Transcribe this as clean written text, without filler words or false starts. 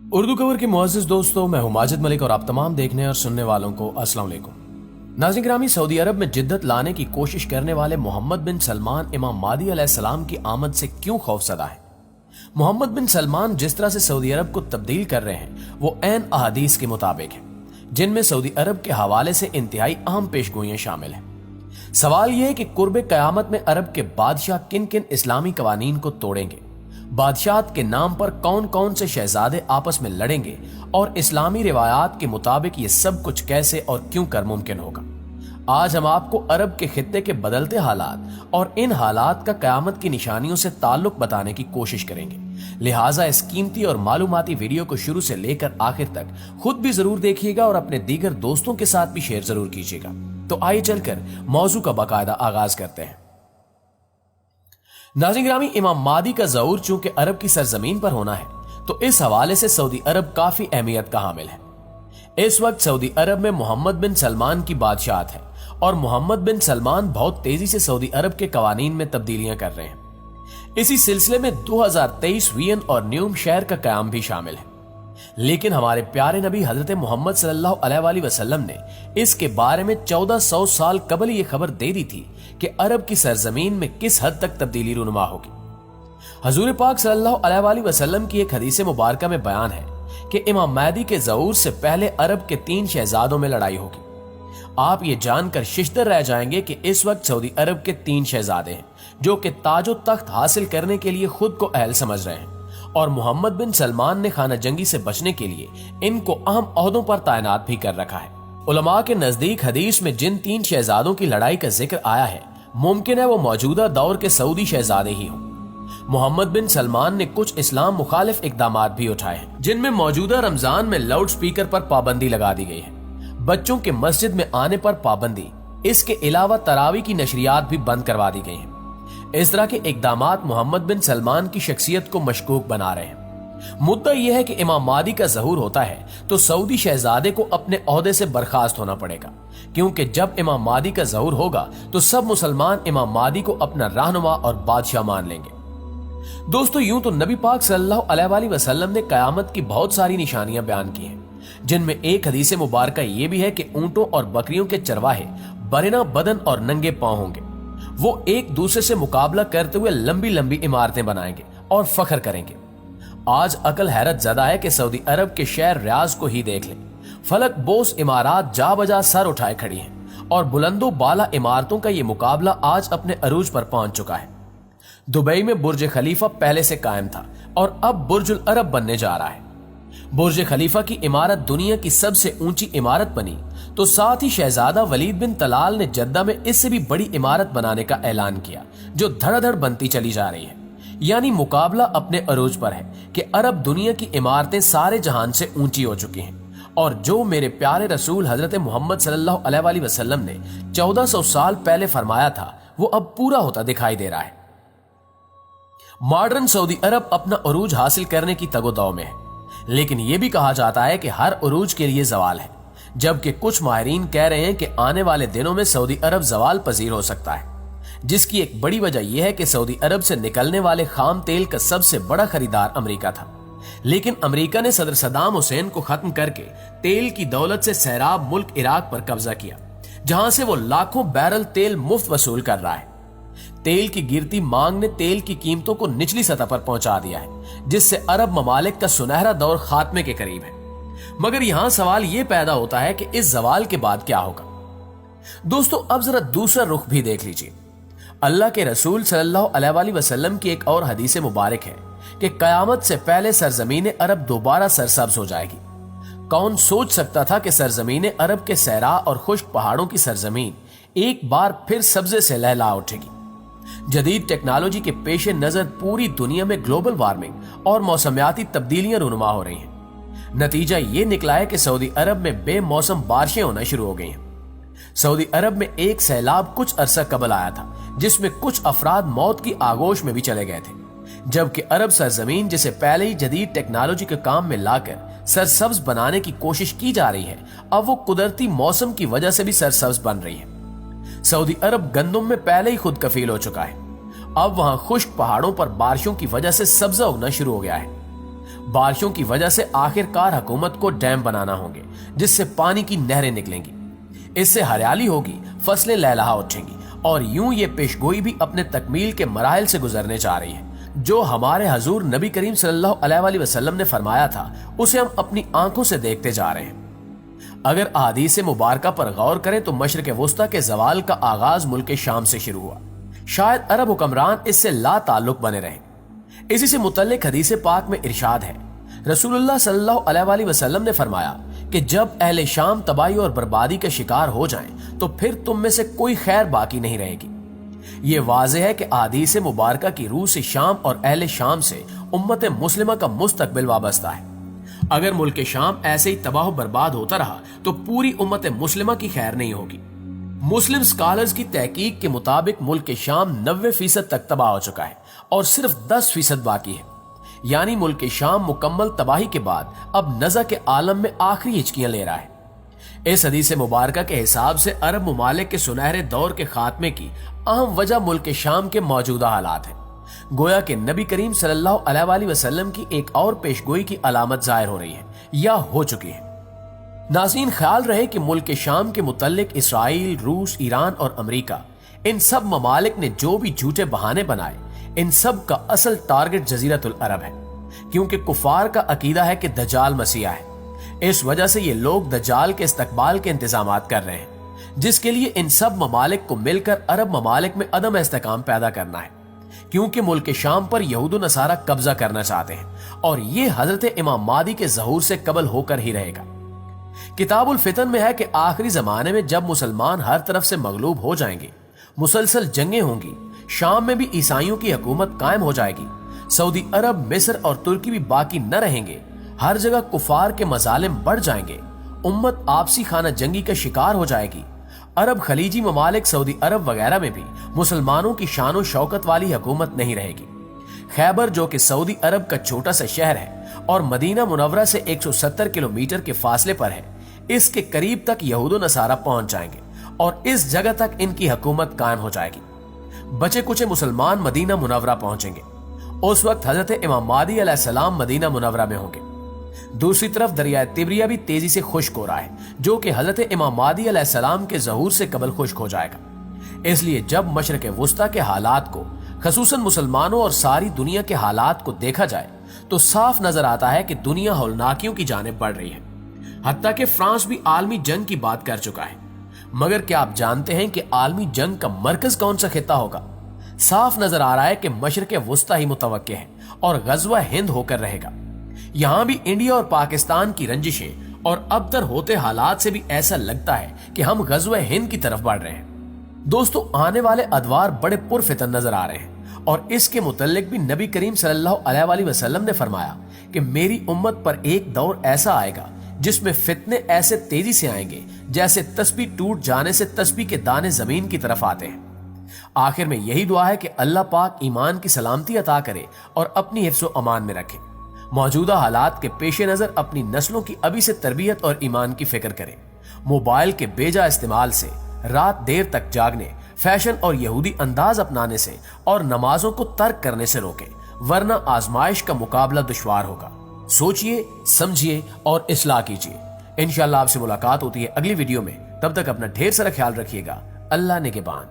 Urdu cover के मुअज़्ज़िज़ दोस्तों, मैं हूं माजिद मलिक और आप तमाम देखने और सुनने वालों को अस्सलाम वालेकुम। नाज़रीन गिरामी, सऊदी अरब में जिद्दत लाने की कोशिश करने वाले मोहम्मद बिन सलमान इमाम मादी अलैहिस्सलाम की आमद से क्यों खौफज़दा है? मोहम्मद बिन सलमान जिस तरह से सऊदी अरब को तब्दील कर रहे हैं वो ऐन अहादीस के मुताबिक है, जिनमें सऊदी अरब के हवाले से इंतहाई अहम पेशगोइयां शामिल हैं। सवाल यह है कि कुर्बे क़यामत में अरब के बादशाह किन किन इस्लामी कवानीन को तोड़ेंगे, बादशाहत के नाम पर कौन कौन से शहजादे आपस में लड़ेंगे और इस्लामी रिवायात के मुताबिक ये सब कुछ कैसे और क्यों कर मुमकिन होगा। आज हम आपको अरब के खित्ते के बदलते हालात और इन हालात का क़यामत की निशानियों से ताल्लुक बताने की कोशिश करेंगे। लिहाजा इस कीमती और मालूमाती वीडियो को शुरू से लेकर आखिर तक खुद भी जरूर देखिएगा और अपने दीगर दोस्तों के साथ भी शेयर जरूर कीजिएगा। तो आइए चलकर मौजू का बाकायदा आगाज करते हैं। नाज़रीन गिरामी, इमाम मादी का ज़हूर चूंकि अरब की सरजमीन पर होना है तो इस हवाले से सऊदी अरब काफी अहमियत का हामिल है। इस वक्त सऊदी अरब में मोहम्मद बिन सलमान की बादशाहत है और मोहम्मद बिन सलमान बहुत तेजी से सऊदी अरब के कवानीन में तब्दीलियां कर रहे हैं। इसी सिलसिले में 2023 वियन और न्यूम शहर का कयाम भी शामिल है। लेकिन हमारे प्यारे नबी हजरत मोहम्मद सल्लल्लाहु अलैहि वसल्लम ने इसके बारे में 1400 साल कबल ये खबर दे दी थी कि अरब की सरजमीन में किस हद तक तब्दीली रूनुमा होगी। हजूर पाक सल्लल्लाहु अलैहि वसल्लम की एक हदीस मुबारका में बयान है कि इमाम महदी के ज़हूर से पहले अरब के 3 शहजादों में लड़ाई होगी। आप ये जानकर शिश्तर रह जाएंगे कि इस वक्त सऊदी अरब के 3 शहजादे हैं जो कि ताजो तख्त हासिल करने के लिए खुद को अहल समझ रहे हैं और मोहम्मद बिन सलमान ने खाना जंगी से बचने के लिए इनको अहम ओहदों पर तैनात भी कर रखा है। उलमा के नजदीक हदीस में जिन 3 शहजादों की लड़ाई का जिक्र आया है, मुमकिन है वो मौजूदा दौर के सऊदी शहजादे ही हों। मोहम्मद बिन सलमान ने कुछ इस्लाम मुखालिफ इकदामात भी उठाए हैं, जिनमें मौजूदा रमजान में लाउड स्पीकर पर पाबंदी लगा दी गई है, बच्चों के मस्जिद में आने पर पाबंदी, इसके अलावा तरावी की नशरियात भी बंद करवा दी गई हैं। इस तरह के इकदामात मोहम्मद बिन सलमान की शख्सियत को मशकूक बना रहे हैं। मुद्दा यह है कि इमाम मादी का ज़हूर होता है तो सऊदी शहजादे को अपने ओहदे से बर्खास्त होना पड़ेगा, क्योंकि जब इमाम मादी का ज़हूर होगा तो सब मुसलमान इमाम मादी को अपना रहनुमा और बादशाह मान लेंगे। दोस्तों, यूं तो नबी पाक सल्लल्लाहु अलैहि वसल्लम ने कयामत की बहुत सारी निशानियां बयान की हैं, जिनमें एक हदीस मुबारका ये भी है कि ऊंटों और बकरियों के चरवाहे बरिना बदन और नंगे पांव होंगे। वो एक दूसरे से मुकाबला करते हुए लंबी लंबी इमारतें बनाएंगे और फख्र करेंगे। आज अकल हैरत ज़दा है कि सऊदी अरब के शहर रियाज को ही देख लें। फलक बोस इमारत जा बजा सर उठाए खड़ी हैं और बुलंदो बाला इमारतों का ये मुकाबला आज अपने अरूज पर पहुंच चुका है। दुबई में बुर्ज खलीफा पहले से कायम था और अब बुर्जुल अरब बनने जा रहा है। बुर्ज खलीफा की इमारत दुनिया की सबसे ऊंची इमारत बनी तो साथ ही शहजादा वलीद बिन तलाल ने जद्दा में इससे भी बड़ी इमारत बनाने का ऐलान किया, जो धड़ाधड़ बनती चली जा रही है। यानी मुकाबला अपने अरूज पर है कि अरब दुनिया की इमारतें सारे जहान से ऊंची हो चुकी हैं और जो मेरे प्यारे रसूल हजरत मोहम्मद सल्लल्लाहु अलैहि वसल्लम ने 1400 साल पहले फरमाया था वो अब पूरा होता दिखाई दे रहा है। मॉडर्न सऊदी अरब अपना अरूज हासिल करने की तगोदाव में है, लेकिन यह भी कहा जाता है कि हर अरूज के लिए जवाल है, जबकि कुछ माहिरीन कह रहे हैं कि आने वाले दिनों में सऊदी अरब जवाल पजीर हो सकता है, जिसकी एक बड़ी वजह यह है कि सऊदी अरब से निकलने वाले खाम तेल का सबसे बड़ा खरीदार अमेरिका था। लेकिन अमेरिका ने सदर सद्दाम हुसैन को खत्म करके तेल की दौलत से सैराब मुल्क इराक पर कब्जा किया, जहां से वो लाखों बैरल तेल मुफ्त वसूल कर रहा है। तेल की गिरती मांग ने तेल की कीमतों को निचली सतह पर पहुंचा दिया है, जिससे अरब ममालिक का सुनहरा दौर खात्मे के करीब है। मगर यहां सवाल यह पैदा होता है कि इस जवाल के बाद क्या होगा। दोस्तों, अब जरा दूसरा रुख भी देख लीजिए। अल्लाह के रसूल सल्लल्लाहु अलैहि वसल्लम की एक और हदीस मुबारक है कि कयामत से पहले सरजमीन अरब दोबारा सरसब्ज हो जाएगी। कौन सोच सकता था कि सरजमीन अरब के सहरा और खुश्क पहाड़ों की सरजमीन एक बार फिर सब्जे से लहला उठेगी। जदीद टेक्नोलॉजी के पेश नजर पूरी दुनिया में ग्लोबल वार्मिंग और मौसमियाती तब्दीलियां रूनुमा हो रही हैं। नतीजा ये निकला है कि सऊदी अरब में बेमौसम बारिशें होना शुरू हो गई हैं। सऊदी अरब में एक सैलाब कुछ अरसा कबल आया था, जिसमें कुछ अफराद मौत की आगोश में भी चले गए थे, जबकि अरब सरजमीन जिसे पहले ही जदीद टेक्नोलॉजी के काम में लाकर सरसब्ज बनाने की कोशिश की जा रही है, अब वो कुदरती मौसम की वजह से भी सरसब्ज बन रही है। सऊदी अरब गंदम में पहले ही खुद कफील हो चुका है। अब वहां खुश्क पहाड़ों पर बारिशों की वजह से सब्जा उगना शुरू हो गया है। بارشوں کی وجہ سے آخر کار حکومت کو ڈیم بنانا ہوں گے جس سے پانی کی نہریں نکلیں گی، اس سے ہریالی ہوگی، فصلیں لہلہا اٹھیں گی، اور یوں یہ پیشگوئی بھی اپنے تکمیل کے مراحل سے گزرنے جا رہی ہے۔ جو ہمارے حضور نبی کریم صلی اللہ علیہ وآلہ وسلم نے فرمایا تھا اسے ہم اپنی آنکھوں سے دیکھتے جا رہے ہیں۔ اگر احادیث مبارکہ پر غور کریں تو مشرق وسطی کے زوال کا آغاز ملک شام سے شروع ہوا، شاید عرب حکمران اس سے لا تعلق بنے رہے۔ اسی سے متعلق حدیث پاک میں ارشاد ہے، رسول اللہ صلی اللہ علیہ وآلہ وسلم نے فرمایا کہ جب اہل شام تباہی اور بربادی کا شکار ہو جائیں تو پھر تم میں سے کوئی خیر باقی نہیں رہے گی۔ یہ واضح ہے کہ احادیث مبارکہ کی روح سے شام اور اہل شام سے امت مسلمہ کا مستقبل وابستہ ہے۔ اگر ملک شام ایسے ہی تباہ و برباد ہوتا رہا تو پوری امت مسلمہ کی خیر نہیں ہوگی۔ مسلم سکالرز کی تحقیق کے مطابق ملک شام 90% تک تباہ ہو چکا ہے اور صرف 10% باقی ہے، یعنی ملک شام مکمل تباہی کے بعد اب نزع کے عالم میں آخری ہچکیاں لے رہا ہے۔ اس حدیث مبارکہ کے حساب سے عرب ممالک کے سنہرے دور کے خاتمے کی اہم وجہ ملک شام کے موجودہ حالات ہیں۔ گویا کہ نبی کریم صلی اللہ علیہ وآلہ وسلم کی ایک اور پیشگوئی کی علامت ظاہر ہو رہی ہے یا ہو چکی ہے۔ ناظرین، خیال رہے کہ ملک شام کے متعلق اسرائیل، روس، ایران اور امریکہ، ان سب ممالک نے جو بھی جھوٹے بہانے بنائے، ان سب کا اصل ٹارگٹ جزیرت العرب ہے، کیونکہ کفار کا عقیدہ ہے کہ دجال مسیح ہے۔ اس وجہ سے یہ لوگ دجال کے استقبال کے انتظامات کر رہے ہیں، جس کے لیے ان سب ممالک کو مل کر عرب ممالک میں عدم استحکام پیدا کرنا ہے، کیونکہ ملک شام پر یہود و نصارہ قبضہ کرنا چاہتے ہیں، اور یہ حضرت امام مہدی کے ظہور سے قبل ہو کر ہی رہے گا۔ کتاب الفتن میں ہے کہ آخری زمانے میں جب مسلمان ہر طرف سے مغلوب ہو جائیں گے، مسلسل جنگیں ہوں گی، شام میں بھی عیسائیوں کی حکومت قائم ہو جائے گی، سعودی عرب، مصر اور ترکی بھی باقی نہ رہیں گے، ہر جگہ کفار کے مظالم بڑھ جائیں گے، امت آپسی خانہ جنگی کا شکار ہو جائے گی، عرب خلیجی ممالک، سعودی عرب وغیرہ میں بھی مسلمانوں کی شان و شوکت والی حکومت نہیں رہے گی۔ خیبر، جو کہ سعودی عرب کا چھوٹا سا شہر ہے اور مدینہ منورہ سے 170 کلومیٹر کے فاصلے پر ہے، اس کے قریب تک یہود و نصارہ پہنچ جائیں گے اور اس جگہ تک ان کی حکومت قائم ہو جائے گی۔ بچے کچے مسلمان مدینہ منورہ پہنچیں گے۔ اس وقت حضرت امام مہدی علیہ السلام مدینہ منورہ میں ہوں گے۔ دوسری طرف دریائے تبریہ بھی تیزی سے خشک ہو رہا ہے، جو کہ حضرت امام مہدی علیہ السلام کے ظہور سے قبل خشک ہو جائے گا۔ اس لیے جب مشرق وسطی کے حالات کو، خصوصاً مسلمانوں اور ساری دنیا کے حالات کو دیکھا جائے تو صاف نظر آتا ہے کہ دنیا ہولناکیوں کی جانب بڑھ رہی ہے۔ حتیٰ کہ فرانس بھی عالمی جنگ کی بات کر چکا ہے۔ مگر کیا آپ جانتے ہیں کہ عالمی جنگ کا مرکز کون سا خطہ ہوگا؟ صاف نظر آ رہا ہے کہ مشرق وسطی ہی متوقع ہے اور غزوہ ہند ہو کر رہے گا۔ یہاں بھی انڈیا اور پاکستان کی رنجشیں اور ابتر ہوتے حالات سے بھی ایسا لگتا ہے کہ ہم غزوہ ہند کی طرف بڑھ رہے ہیں۔ دوستو، آنے والے ادوار بڑے پرفتن نظر آ رہے ہیں، اور اس کے متعلق بھی نبی کریم صلی اللہ علیہ وآلہ وسلم نے فرمایا کہ میری امت پر ایک دور ایسا آئے گا جس میں فتنے ایسے تیزی سے آئیں گے جیسے تسبیح ٹوٹ جانے سے تسبیح کے دانے زمین کی طرف آتے ہیں۔ آخر میں یہی دعا ہے کہ اللہ پاک ایمان کی سلامتی عطا کرے اور اپنی حفظ و امان میں رکھے۔ موجودہ حالات کے پیش نظر اپنی نسلوں کی ابھی سے تربیت اور ایمان کی فکر کریں۔ موبائل کے بیجا استعمال سے، رات دیر تک جاگنے، فیشن اور یہودی انداز اپنانے سے اور نمازوں کو ترک کرنے سے روکیں، ورنہ آزمائش کا مقابلہ دشوار ہوگا۔ سوچئے، سمجھیے اور اصلاح کیجیے۔ انشاءاللہ آپ سے ملاقات ہوتی ہے اگلی ویڈیو میں۔ تب تک اپنا ڈھیر سارا خیال رکھیے گا۔ اللہ نگہبان۔